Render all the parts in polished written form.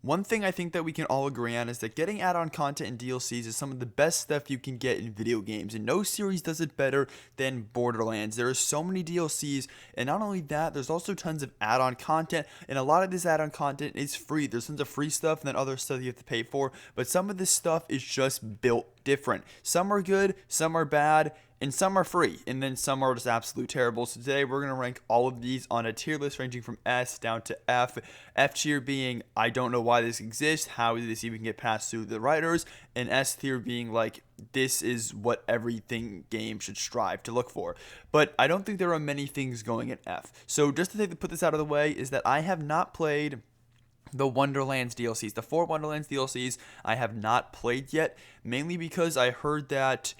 One thing I think that we can all agree on is that getting add-on content and DLCs is some of the best stuff you can get in video games, and no series does it better than Borderlands. There are so many DLCs, and not only that, there's also tons of add-on content, and a lot of this add-on content is free. There's tons of free stuff and then other stuff you have to pay for, but some of this stuff is just built different. Some are good, some are bad, and some are free, and then some are just absolute terrible. So today we're going to rank all of these on a tier list ranging from S down to F. F tier being, I don't know why this exists, how did this even get passed through the writers, and S tier being like, this is what everything game should strive to look for. But I don't think there are many things going in F. So just to put this out of the way is that I have not played the Wonderlands DLCs. The 4 Wonderlands DLCs I have not played yet, mainly because I heard that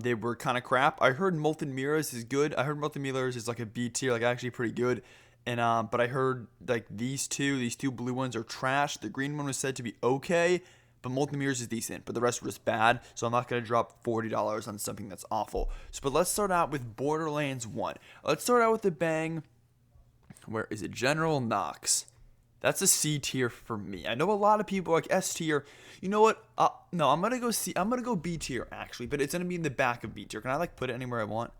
they were kind of crap. I heard Molten Mirrors is good. I heard Molten Mirrors is like a B tier, like actually pretty good. And but I heard like these two blue ones are trash. The green one was said to be okay, but Molten Mirrors is decent, but the rest were just bad. So I'm not gonna drop $40 on something that's awful. So, but let's start out with Borderlands 1. Let's start out with a bang. Where is it? General Knox. That's a C tier for me. I know a lot of people like S tier. You know what? No, I'm gonna go C. I'm gonna go B tier actually, but it's gonna be in the back of B tier. Can I like put it anywhere I want?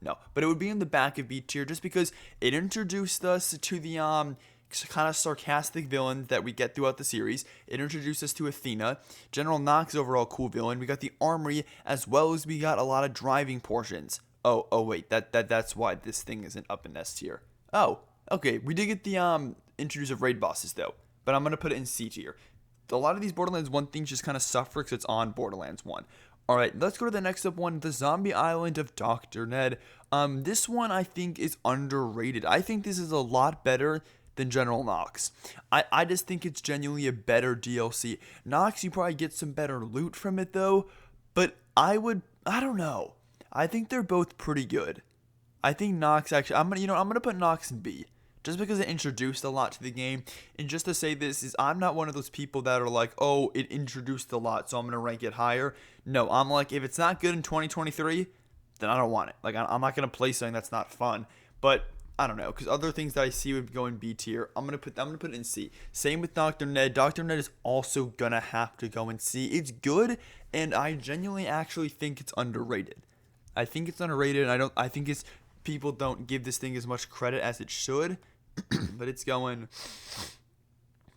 No, but it would be in the back of B tier just because it introduced us to the kind of sarcastic villain that we get throughout the series. It introduced us to Athena. General Knox is overall cool villain. We got the armory as well as we got a lot of driving portions. Oh wait, that's why this thing isn't up in S tier. Oh, okay, we did get the introduce of raid bosses though, but I'm gonna put it in C tier. A lot of these Borderlands 1 things just kind of suffer because it's on Borderlands 1. Alright, let's go to the next up one, the Zombie Island of Dr. Ned. This one I think is underrated. I think this is a lot better than General Knox. I just think it's genuinely a better DLC. Knox, you probably get some better loot from it though, but I don't know. I think they're both pretty good. I think Knox actually, I'm gonna put Knox in B. Just because it introduced a lot to the game. And just to say this is I'm not one of those people that are like, oh, it introduced a lot, so I'm going to rank it higher. No, I'm like, if it's not good in 2023, then I don't want it. Like, I'm not going to play something that's not fun. But I don't know, because other things that I see would go in B tier. I'm gonna put it in C. Same with Dr. Ned. Dr. Ned is also gonna have to go in C. It's good, and I genuinely actually think it's underrated. I think it's underrated, and I think it's people don't give this thing as much credit as it should. But it's going.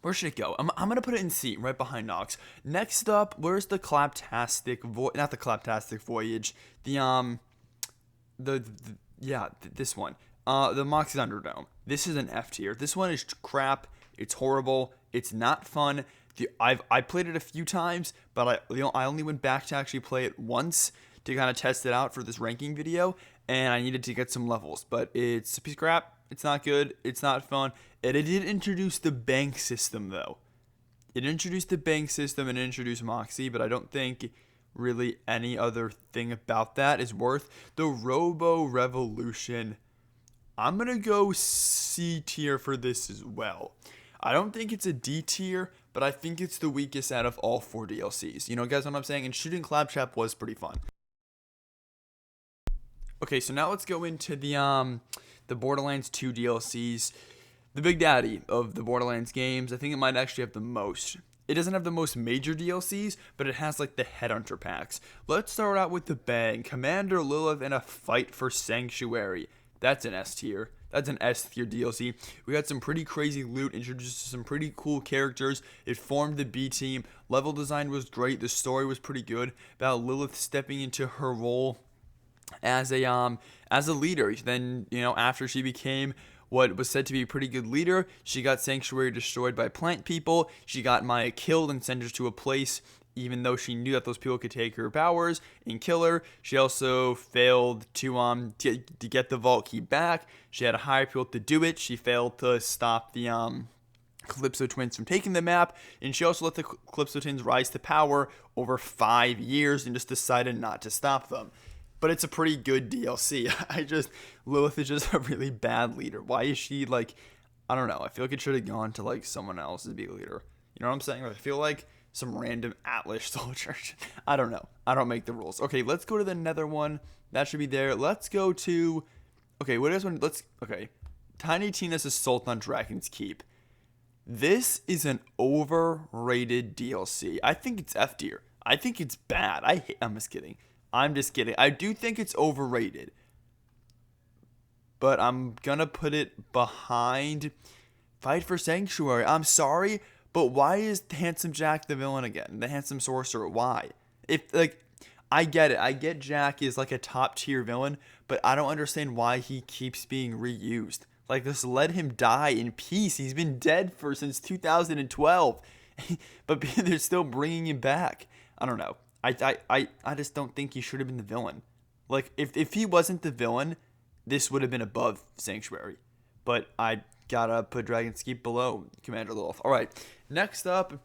Where should it go? I'm gonna put it in C, right behind Nox. Next up, where's the Claptastic not the Claptastic Voyage. This one. The Moxie Thunderdome. This is an F tier. This one is crap. It's horrible. It's not fun. I played it a few times, but I only went back to actually play it once to kind of test it out for this ranking video, and I needed to get some levels. But it's a piece of crap. It's not good. It's not fun. And it did introduce the bank system, though. It introduced the bank system and introduced Moxie, but I don't think really any other thing about that is worth the Robo Revolution. I'm going to go C tier for this as well. I don't think it's a D tier, but I think it's the weakest out of all 4 DLCs. You know, guys, what I'm saying? And shooting Claptrap was pretty fun. Okay, so now let's go into the Borderlands 2 DLCs. The Big Daddy of the Borderlands games. I think it might actually have the most. It doesn't have the most major DLCs, but it has like the Headhunter packs. Let's start out with the bang. Commander Lilith and a fight for Sanctuary. That's an S tier. That's an S tier DLC. We got some pretty crazy loot, introduced some pretty cool characters. It formed the B team. Level design was great. The story was pretty good about Lilith stepping into her role as a leader. Then, you know, after she became what was said to be a pretty good leader, she got Sanctuary destroyed by plant people. She got Maya killed and sent her to a place, even though she knew that those people could take her powers and kill her. She also failed to get the vault key back. She had to hire people to do it. She failed to stop the Calypso twins from taking the map, and she also let the Calypso twins rise to power over 5 years and just decided not to stop them. But it's a pretty good DLC. Lilith is just a really bad leader. Why is she like, I don't know. I feel like it should have gone to like someone else to be a leader. You know what I'm saying? Like, I feel like some random Atlas soldier. I don't know. I don't make the rules. Okay, let's go to the Nether one. That should be there. Let's go to, okay, what is one? Okay. Tiny Tina's Assault on Dragon's Keep. This is an overrated DLC. I think it's F tier. I think it's bad. I'm just kidding. I'm just kidding. I do think it's overrated. But I'm gonna put it behind Fight for Sanctuary. I'm sorry, but why is Handsome Jack the villain again? The Handsome Sorcerer, why? If, like, I get it. I get Jack is like a top tier villain, but I don't understand why he keeps being reused. Like, just let him die in peace. He's been dead since 2012, but they're still bringing him back. I don't know. I just don't think he should have been the villain. Like, if he wasn't the villain, this would have been above Sanctuary. But I gotta put Dragon's Keep below Commander Lilith. All right, next up,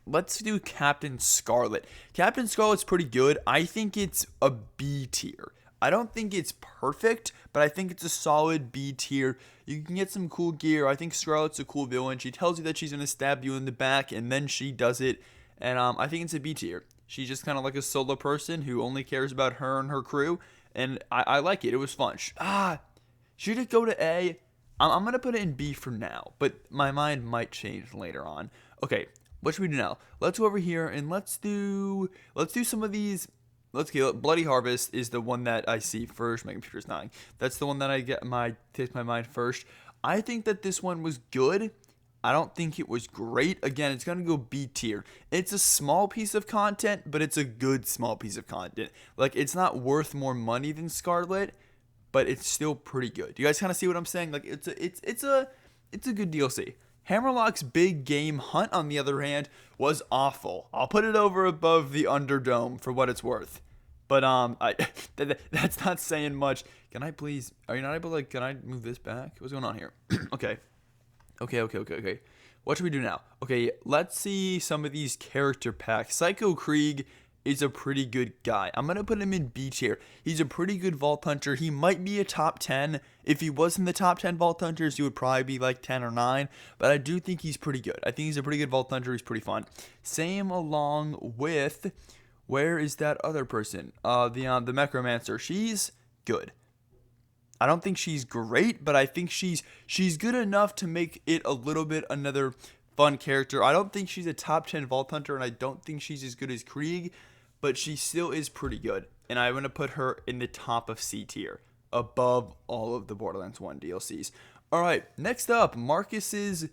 let's do Captain Scarlet. Captain Scarlet's pretty good. I think it's a B tier. I don't think it's perfect, but I think it's a solid B tier. You can get some cool gear. I think Scarlet's a cool villain. She tells you that she's going to stab you in the back, and then she does it. And I think it's a B tier. She's just kind of like a solo person who only cares about her and her crew. And I like it. It was fun. Should it go to A? I'm going to put it in B for now, but my mind might change later on. Okay, what should we do now? Let's go over here and let's do some of these. Let's get Bloody Harvest is the one that I see first. My computer's dying. That's the one that takes my mind first. I think that this one was good. I don't think it was great. Again, it's going to go B tier. It's a small piece of content, but it's a good small piece of content. Like, it's not worth more money than Scarlet, but it's still pretty good. Do you guys kind of see what I'm saying? Like, it's a good DLC. Hammerlock's Big Game Hunt, on the other hand, was awful. I'll put it over above the Underdome for what it's worth. But that's not saying much. Can I please? Are you not able to? Like, can I move this back? What's going on here? Okay. What should we do now? Okay, let's see some of these character packs. Psycho Krieg is a pretty good guy. I'm going to put him in B tier. He's a pretty good Vault Hunter. He might be a top 10. If he was in the top 10 Vault Hunters, he would probably be like 10 or 9. But I do think he's pretty good. I think he's a pretty good Vault Hunter. He's pretty fun. Same along with, where is that other person? The Necromancer. She's good. I don't think she's great, but I think she's good enough to make it a little bit another fun character. I don't think she's a top 10 Vault Hunter, and I don't think she's as good as Krieg, but she still is pretty good. And I'm going to put her in the top of C tier, above all of the Borderlands 1 DLCs. All right, next up, Marcus's...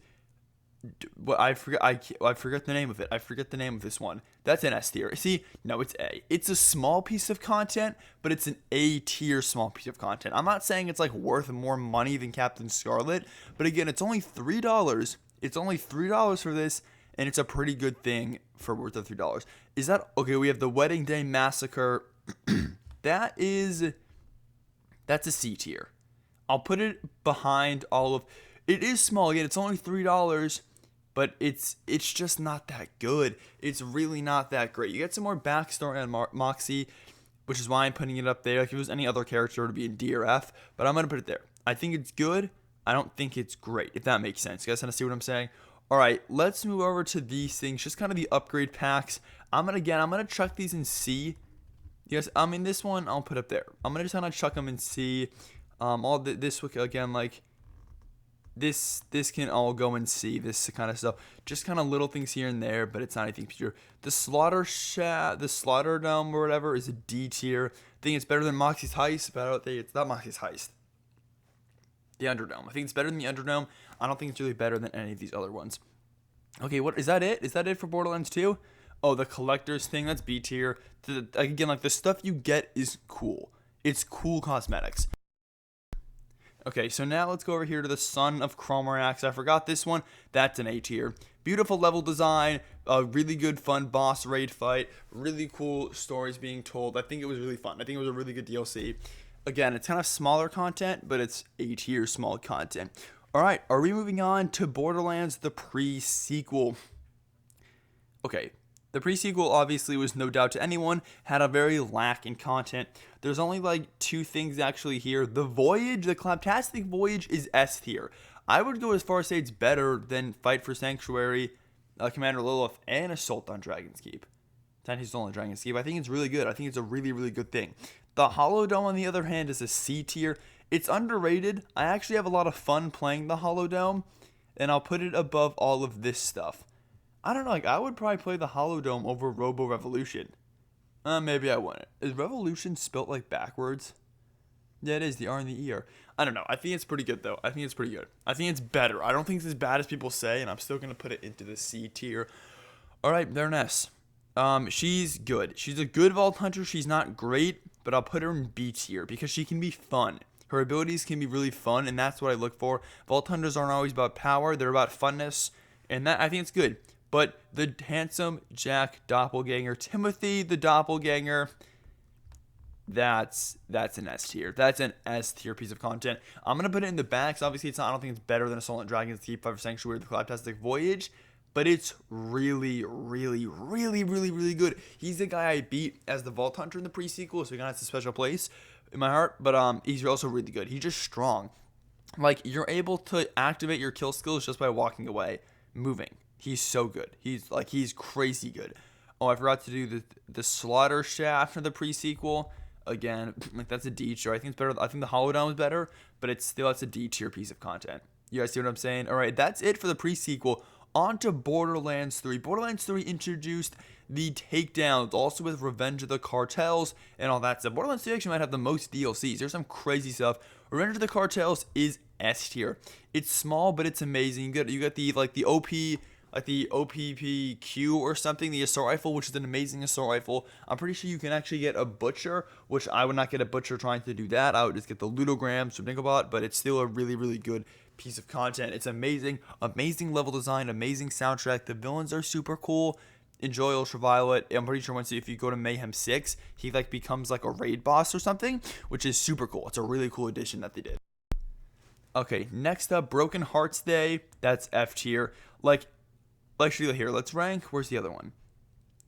Well, I forget the name of it. I forget the name of this one. That's an S tier. See, no, it's A. It's a small piece of content, but it's an A tier small piece of content. I'm not saying it's like worth more money than Captain Scarlet, but again, it's only $3. It's only $3 for this, and it's a pretty good thing for worth of $3. Is that okay? We have the Wedding Day Massacre. That's a C tier. I'll put it behind all of. It is small again. It's only $3. But it's just not that good. It's really not that great. You get some more backstory on Moxie, which is why I'm putting it up there. Like, if it was any other character, it would be in D or F. But I'm going to put it there. I think it's good. I don't think it's great, if that makes sense. You guys kind of see what I'm saying? All right, let's move over to these things. Just kind of the upgrade packs. I'm going to chuck these in C. Yes, this one I'll put up there. I'm going to just kind of chuck them in C. This, again, like... This can all go and see this kind of stuff. Just kind of little things here and there, but it's not anything pure. The Slaughter Dome or whatever is a D tier. I think it's better than Moxie's Heist, but I don't think it's not Moxie's Heist. The Underdome. I think it's better than the Underdome. I don't think it's really better than any of these other ones. Okay, what is that it? Is that it for Borderlands 2? Oh, the collector's thing, that's B tier. Again, like, the stuff you get is cool. It's cool cosmetics. Okay, so now let's go over here to the Son of Chromarax. I forgot this one. That's an A tier. Beautiful level design, a really good fun boss raid fight, really cool stories being told. I think it was really fun. I think it was a really good DLC. Again, it's kind of smaller content, but it's A tier small content. All right, are we moving on to Borderlands, the pre-sequel? Okay. The pre-sequel obviously was no doubt to anyone, had a very lack in content. There's only like 2 things actually here. The Voyage, the Claptastic Voyage is S tier. I would go as far as say it's better than Fight for Sanctuary, Commander Lilith, and Assault on Dragon's Keep. Technically Assault on Dragon's Keep. I think it's really good. I think it's a really, really good thing. The Holodome, on the other hand, is a C tier. It's underrated. I actually have a lot of fun playing the Holodome. and I'll put it above all of this stuff. I don't know, like, I would probably play the Holodome over Robo Revolution. Maybe I wouldn't. Is Revolution spelt like backwards? Yeah, it is. The R and the E are. I don't know. I think it's pretty good, though. I think it's pretty good. I think it's better. I don't think it's as bad as people say, and I'm still going to put it into the C tier. All right, they're an S. She's good. She's a good Vault Hunter. She's not great, but I'll put her in B tier because she can be fun. Her abilities can be really fun, and that's what I look for. Vault Hunters aren't always about power. They're about funness, and that I think it's good. But the handsome Jack Doppelganger, Timothy the Doppelganger, that's an S tier. That's an S tier piece of content. I'm gonna put it in the back. So obviously, it's not. I don't think it's better than Assault on Dragons, Keep, Five Sanctuary, The Galactic Voyage, but it's really, really, really, really, really good. He's the guy I beat as the Vault Hunter in the pre-sequel, so he kind of has a special place in my heart. But he's also really good. He's just strong. Like, you're able to activate your kill skills just by walking away, moving. He's so good. He's crazy good. Oh, I forgot to do the Slaughter Shaft for the pre-sequel. Again, like, that's a D tier. I think it's better. I think the Holodome is better, but that's a D tier piece of content. You guys see what I'm saying? All right, that's it for the pre-sequel. On to Borderlands 3. Borderlands 3 introduced the takedowns, also with Revenge of the Cartels and all that stuff. Borderlands 3 actually might have the most DLCs. There's some crazy stuff. Revenge of the Cartels is S tier. It's small, but it's amazing. You got the OP, like the OPPQ or something, the assault rifle, which is an amazing assault rifle. I'm pretty sure you can actually get a butcher, which I would not get a butcher trying to do that. I would just get the ludograms from Dinklebot, but it's still a really, really good piece of content. It's amazing level design, amazing soundtrack. The villains are super cool. Enjoy Ultraviolet. I'm pretty sure if you go to Mayhem 6, he becomes like a raid boss or something, which is super cool. It's a really cool addition that they did. Okay, next up, Broken Hearts Day. That's F tier. Actually, here, let's rank. Where's the other one?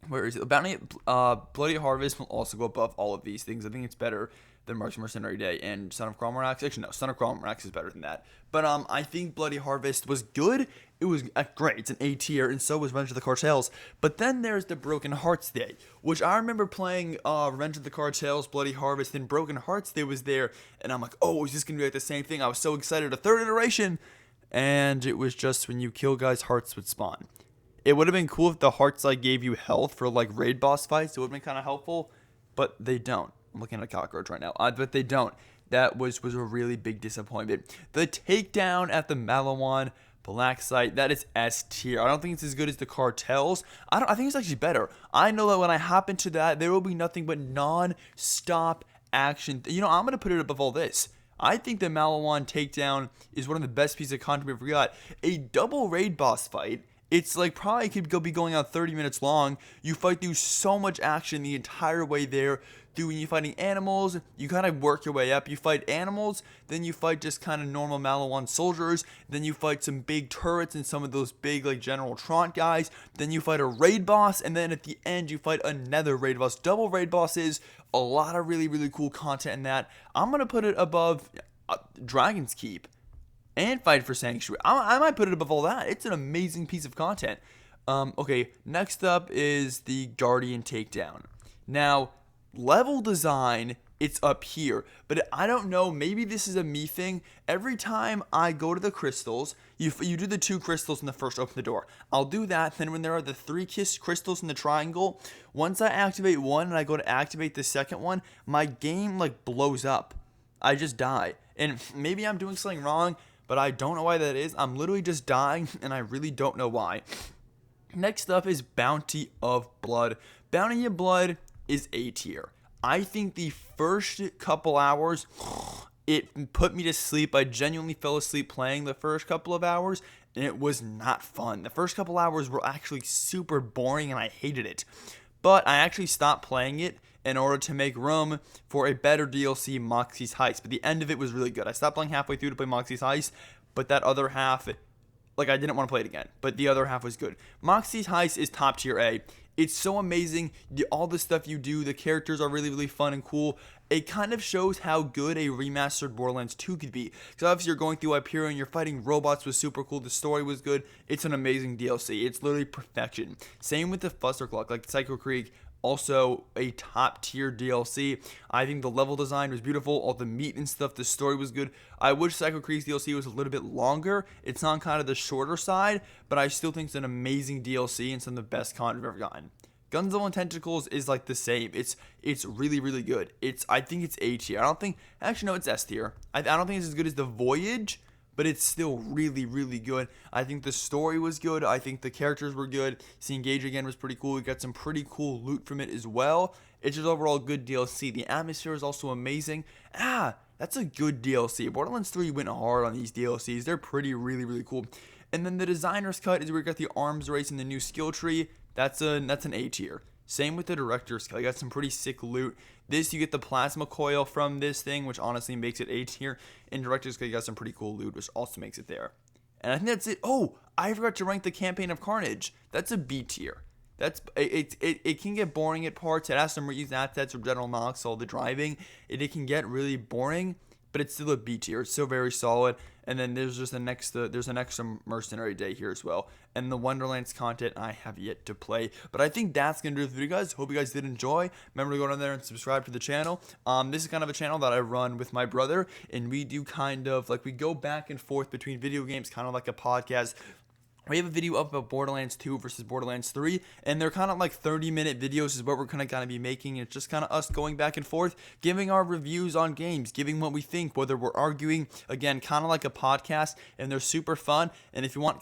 Where is it? Bloody Harvest will also go above all of these things. I think it's better than Mark's Mercenary Day and Son of Cromarax. Actually, no, Son of Cromarax is better than that. But I think Bloody Harvest was good. It was great. It's an A tier, and so was Revenge of the Cartels. But then there's the Broken Hearts Day, which I remember playing Revenge of the Cartels, Bloody Harvest, and Broken Hearts Day was there, and I'm like, oh, is this going to be like the same thing? I was so excited. A third iteration, and it was just when you kill guys, hearts would spawn. It would have been cool if the hearts gave you health for raid boss fights. It would have been kind of helpful, but they don't. I'm looking at a cockroach right now, but they don't. That was a really big disappointment. The takedown at the Malawan Black Site, that is S tier. I don't think it's as good as the Cartels. I think it's actually better. I know that when I hop into that, there will be nothing but non-stop action. I'm going to put it above all this. I think the Malawan takedown is one of the best pieces of content we ever got. A double raid boss fight. It's probably could be going on 30 minutes long. You fight through so much action the entire way there. When you're fighting animals, you kind of work your way up. You fight animals, then you fight just kind of normal Malawan soldiers. Then you fight some big turrets and some of those big General Trant guys. Then you fight a raid boss, and then at the end you fight another raid boss. Double raid bosses. A lot of really, really cool content in that. I'm gonna put it above Dragon's Keep and Fight for Sanctuary. I might put it above all that. It's an amazing piece of content. Okay, next up is the Guardian Takedown. Now, level design, it's up here, but I don't know, maybe this is a me thing. Every time I go to the crystals, you do the 2 crystals in the first open the door. I'll do that, then when there are the 3 crystals in the triangle, once I activate one and I go to activate the second one, my game blows up. I just die. And maybe I'm doing something wrong, but I don't know why that is. I'm literally just dying, and I really don't know why. Next up is Bounty of Blood. Bounty of Blood is A tier. I think the first couple hours, it put me to sleep. I genuinely fell asleep playing the first couple of hours, and it was not fun. The first couple hours were actually super boring, and I hated it. But I actually stopped playing it in order to make room for a better DLC, Moxie's Heist. But the end of it was really good. I stopped playing halfway through to play Moxie's Heist, but that other half, I didn't want to play it again. But the other half was good. Moxie's Heist is top tier A. It's so amazing. All the stuff you do, the characters are really, really fun and cool. It kind of shows how good a remastered Borderlands 2 could be. Because obviously you're going through Hyperion, you're fighting robots, was super cool. The story was good. It's an amazing DLC. It's literally perfection. Same with the Fustercluck, Psycho Creek. Also, a top tier DLC. I think the level design was beautiful, all the meat and stuff, the story was good. I wish Psycho Creek's DLC was a little bit longer. It's on kind of the shorter side, but I still think it's an amazing DLC and some of the best content I've ever gotten. Guns Level and Tentacles is like the same. It's really, really good. I think it's A tier. I don't think, actually no, it's S tier. I don't think it's as good as The Voyage, but it's still really, really good. I think the story was good. I think the characters were good. Seeing Gage again was pretty cool. We got some pretty cool loot from it as well. It's just overall good DLC. The atmosphere is also amazing. That's a good DLC. Borderlands 3 went hard on these DLCs. They're pretty, really, really cool. And then the designer's cut is where we got the arms race and the new skill tree. That's an A tier. Same with the director's cut. I got some pretty sick loot. This, you get the plasma coil from this thing, which honestly makes it A tier. And director's cut, you got some pretty cool loot, which also makes it there. And I think that's it. Oh, I forgot to rank the Campaign of Carnage. That's a B tier. It can get boring at parts. It has some reused assets or general knocks, all the driving. It can get really boring, but it's still a B tier. It's still very solid. And then there's just an extra mercenary day here as well. And the Wonderlands content I have yet to play. But I think that's going to do it for the video, guys. Hope you guys did enjoy. Remember to go down there and subscribe to the channel. This is kind of a channel that I run with my brother. And we do kind of, like, we go back and forth between video games, kind of like a podcast. We have a video up about Borderlands 2 versus Borderlands 3, and they're kind of like 30-minute videos is what we're kind of going to be making. It's just kind of us going back and forth, giving our reviews on games, giving what we think, whether we're arguing, again, kind of like a podcast, and they're super fun. And if you want